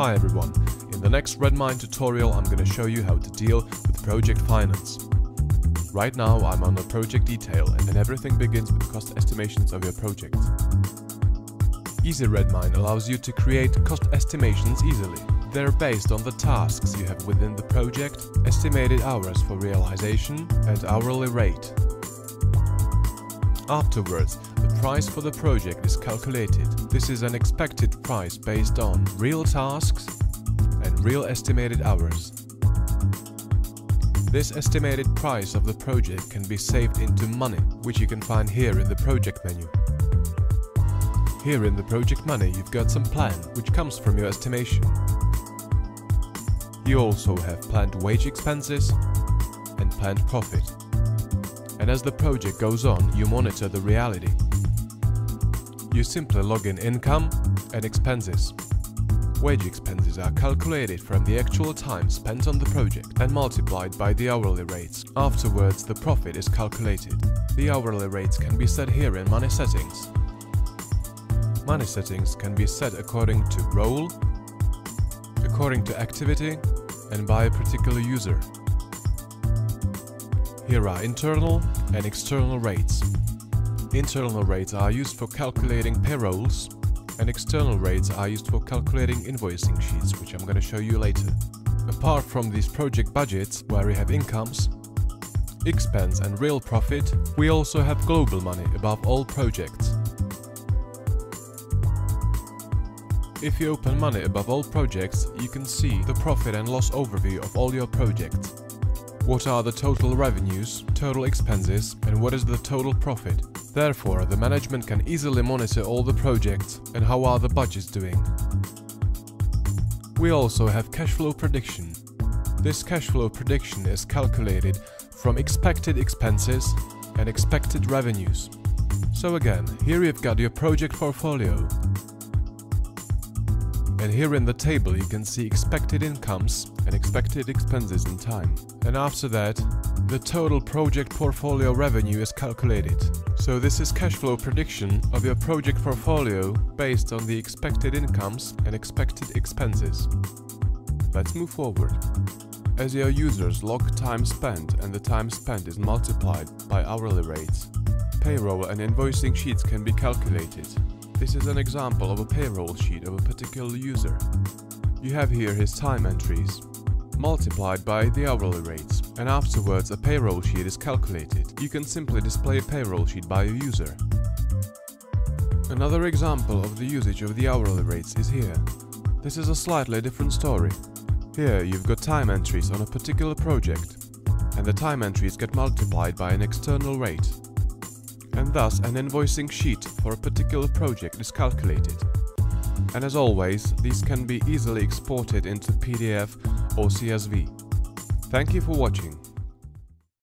Hi everyone, in the next Redmine tutorial I'm gonna show you how to deal with project finance. Right now I'm on a project detail and everything begins with cost estimations of your project. Easy Redmine allows you to create cost estimations easily. They're based on the tasks you have within the project, estimated hours for realization and hourly rate. Afterwards, the price for the project is calculated. This is an expected price based on real tasks and real estimated hours. This estimated price of the project can be saved into money, which you can find here in the project menu. Here in the project money you've got some plan, which comes from your estimation. You also have planned wage expenses and planned profit. And as the project goes on, you monitor the reality. You simply log in income and expenses. Wage expenses are calculated from the actual time spent on the project and multiplied by the hourly rates. Afterwards, the profit is calculated. The hourly rates can be set here in Money Settings. Money settings can be set according to role, according to activity, and by a particular user. Here are internal and external rates. Internal rates are used for calculating payrolls, and external rates are used for calculating invoicing sheets, which I'm going to show you later. Apart from these project budgets, where we have incomes, expense and real profit, we also have global money above all projects. If you open money above all projects, you can see the profit and loss overview of all your projects. What are the total revenues, total expenses, and what is the total profit? Therefore, the management can easily monitor all the projects and how are the budgets doing. We also have cash flow prediction. This cash flow prediction is calculated from expected expenses and expected revenues. So again, here you've got your project portfolio. And here in the table you can see expected incomes and expected expenses in time. And after that, the total project portfolio revenue is calculated. So this is cash flow prediction of your project portfolio based on the expected incomes and expected expenses. Let's move forward. As your users log time spent and the time spent is multiplied by hourly rates, payroll and invoicing sheets can be calculated. This is an example of a payroll sheet of a particular user. You have here his time entries, multiplied by the hourly rates, and afterwards a payroll sheet is calculated. You can simply display a payroll sheet by a user. Another example of the usage of the hourly rates is here. This is a slightly different story. Here you've got time entries on a particular project, and the time entries get multiplied by an external rate. And thus an invoicing sheet for a particular project is calculated. And as always, these can be easily exported into PDF or CSV. Thank you for watching.